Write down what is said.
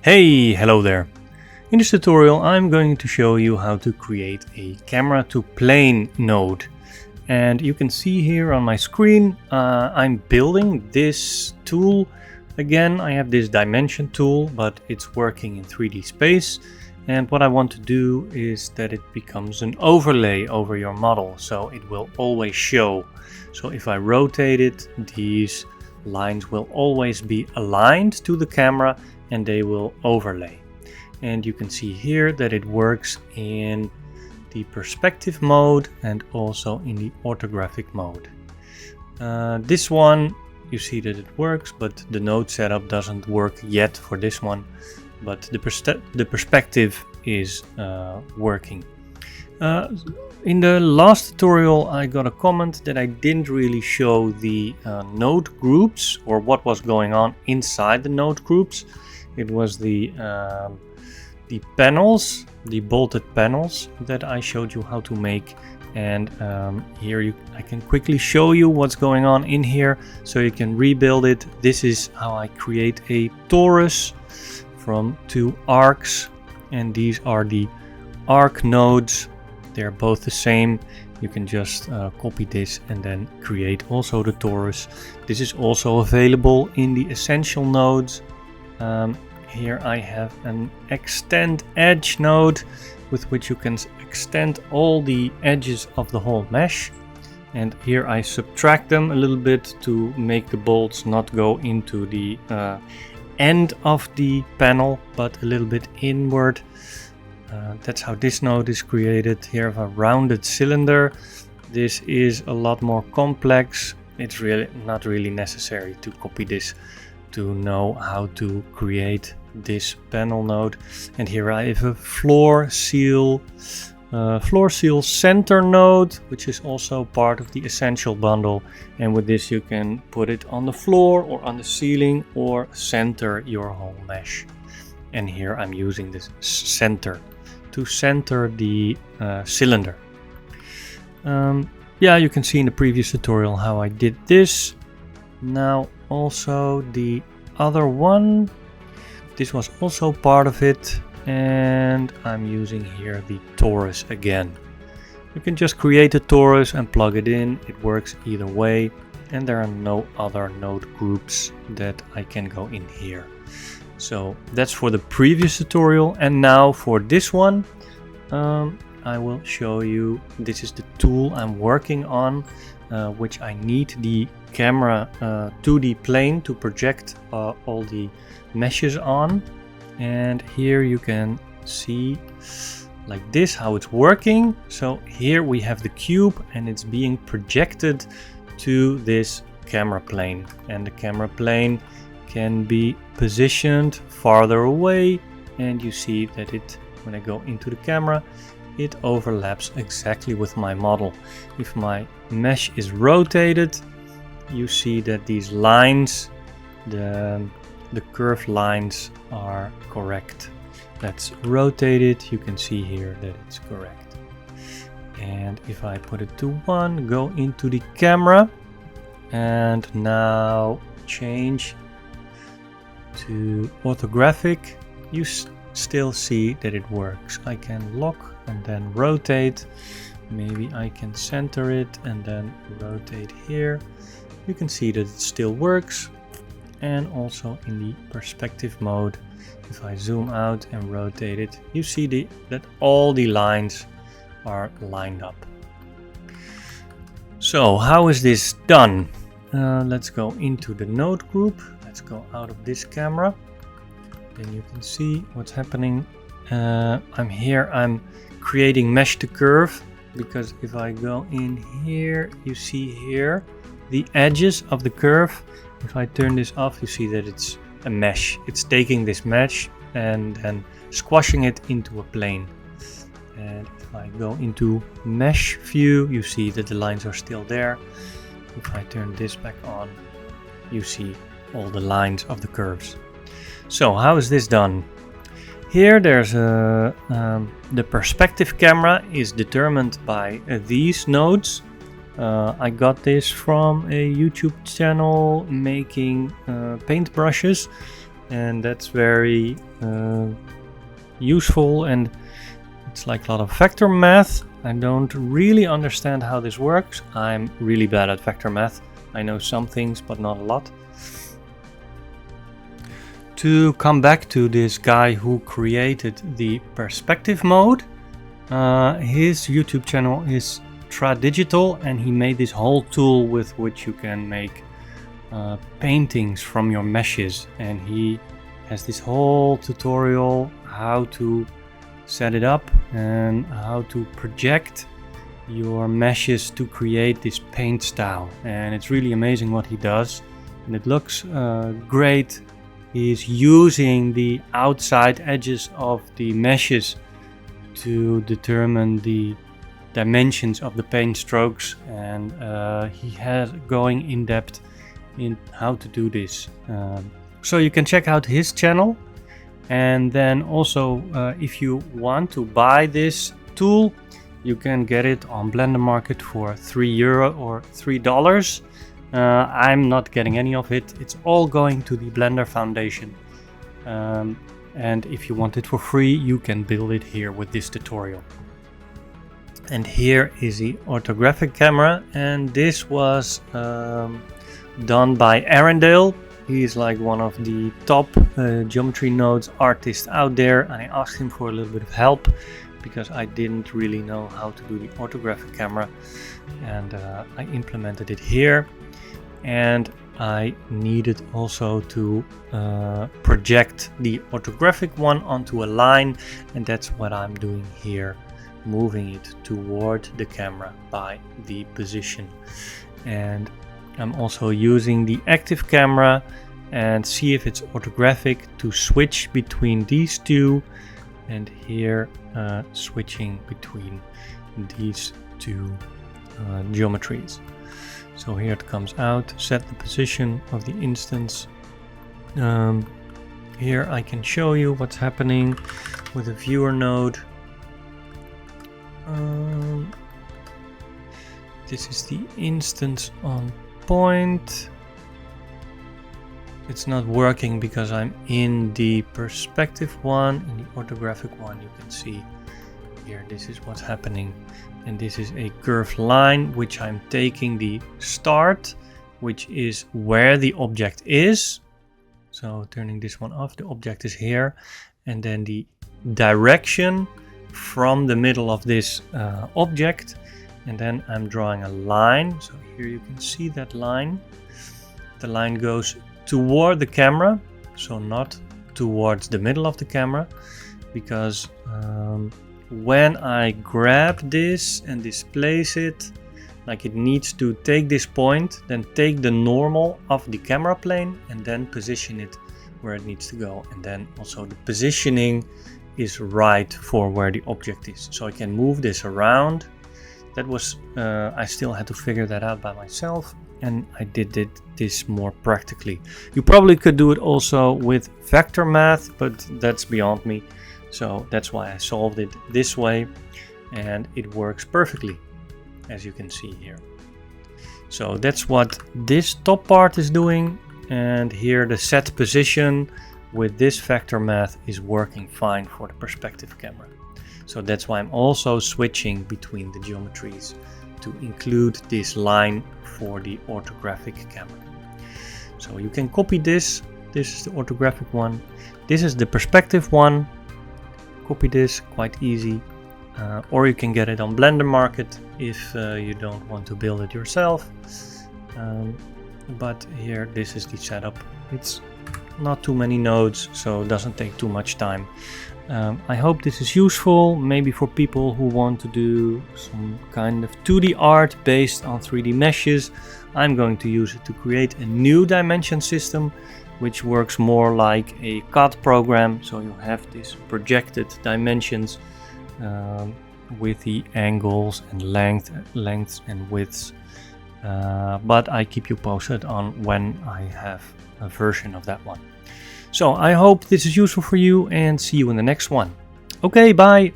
Hey, hello there. In this tutorial I'm going to show you how to create a camera to plane node. And you can see here on my screen I'm building this tool. Again, I have this dimension tool, but it's working in 3D space. And what I want to do is that it becomes an overlay over your model, so it will always show. So if I rotate it, these lines will always be aligned to the camera and they will overlay. And you can see here that it works in the perspective mode and also in the orthographic mode. This one, you see that it works, but the node setup doesn't work yet for this one, but the perspective is working. In the last tutorial I got a comment that I didn't really show the node groups or what was going on inside the node groups. It was the panels, the bolted panels that I showed you how to make, and here I can quickly show you what's going on in here so you can rebuild it. This is how I create a torus from two arcs, and these are the arc nodes. They're both the same. You can just copy this and then create also the torus. This is also available in the essential nodes. Here I have an extend edge node with which you can extend all the edges of the whole mesh. And here I subtract them a little bit to make the bolts not go into the end of the panel, but a little bit inward. That's how this node is created. Here I have a rounded cylinder. This is a lot more complex. It's really not really necessary to copy this to know how to create this panel node. And here I have a floor seal center node, which is also part of the essential bundle. And with this you can put it on the floor or on the ceiling or center your whole mesh. And here I'm using this center to center the cylinder. Yeah, you can see in the previous tutorial how I did this. Now also the other one, this was also part of it, and I'm using here the torus again. You can just create a torus and plug it in. It works either way, and there are no other node groups that I can go in here. So that's for the previous tutorial, and now for this one I will show you. This is the tool I'm working on, which I need the camera 2D plane to project all the meshes on. And here you can see like this how it's working. So here we have the cube and it's being projected to this camera plane, and the camera plane can be positioned farther away, and you see that it, when I go into the camera, it overlaps exactly with my model. If my mesh is rotated, you see that these lines, the curved lines are correct. That's rotated, you can see here that it's correct. And if I put it to 1, go into the camera, and now change to orthographic, you still see that it works. I can lock and then rotate. Maybe I can center it and then rotate here. You can see that it still works. And also in the perspective mode, if I zoom out and rotate it, you see that all the lines are lined up. So how is this done? Let's go into the node group. Let's go out of this camera. Then you can see what's happening. I'm creating mesh to curve, because if I go in here, you see here the edges of the curve. If I turn this off, you see that it's a mesh. It's taking this mesh and then squashing it into a plane. And if I go into mesh view, you see that the lines are still there. If I turn this back on, you see all the lines of the curves. So how is this done? Here there's the perspective camera is determined by these nodes. I got this from a YouTube channel making paintbrushes, and that's very useful, and it's like a lot of vector math. I don't really understand how this works. I'm really bad at vector math. I know some things, but not a lot. To come back to this guy who created the perspective mode, his YouTube channel is Tradigital, and he made this whole tool with which you can make paintings from your meshes, and he has this whole tutorial how to set it up and how to project your meshes to create this paint style, and it's really amazing what he does, and it looks great. He's using the outside edges of the meshes to determine the dimensions of the paint strokes, and he has going in depth in how to do this. So you can check out his channel, and then also if you want to buy this tool, you can get it on Blender Market for €3 or $3. I'm not getting any of it. It's all going to the Blender Foundation. And if you want it for free, you can build it here with this tutorial. And here is the orthographic camera, and this was done by Arendelle. He's like one of the top geometry nodes artists out there, and I asked him for a little bit of help because I didn't really know how to do the orthographic camera, and I implemented it here. And I needed also to project the orthographic one onto a line, and that's what I'm doing here, moving it toward the camera by the position. And I'm also using the active camera and see if it's orthographic to switch between these two, and here switching between these two geometries. So here it comes out, set the position of the instance. Here I can show you what's happening with the viewer node. This is the instance on point. It's not working because I'm in the perspective one. In the orthographic one, you can see here, this is what's happening. And this is a curved line, which I'm taking the start, which is where the object is. So turning this one off, the object is here. And then the direction from the middle of this object. And then I'm drawing a line. So here you can see that line. The line goes toward the camera, so not towards the middle of the camera, because when I grab this and displace it, like it needs to take this point, then take the normal of the camera plane and then position it where it needs to go. And then also the positioning is right for where the object is. So I can move this around. That was, I still had to figure that out by myself, and I did this more practically. You probably could do it also with vector math, but that's beyond me. So that's why I solved it this way, and it works perfectly, as you can see here. So that's what this top part is doing, and here the set position with this vector math is working fine for the perspective camera. So that's why I'm also switching between the geometries to include this line for the orthographic camera. So you can copy this. This is the orthographic one. This is the perspective one. Copy this, quite easy. Or you can get it on Blender Market if you don't want to build it yourself. But here, this is the setup. It's not too many nodes, so it doesn't take too much time. I hope this is useful, maybe for people who want to do some kind of 2D art based on 3D meshes. I'm going to use it to create a new dimension system, which works more like a CAD program. So you have these projected dimensions with the angles and lengths and widths. But I keep you posted on when I have a version of that one. So I hope this is useful for you, and see you in the next one. Okay, bye!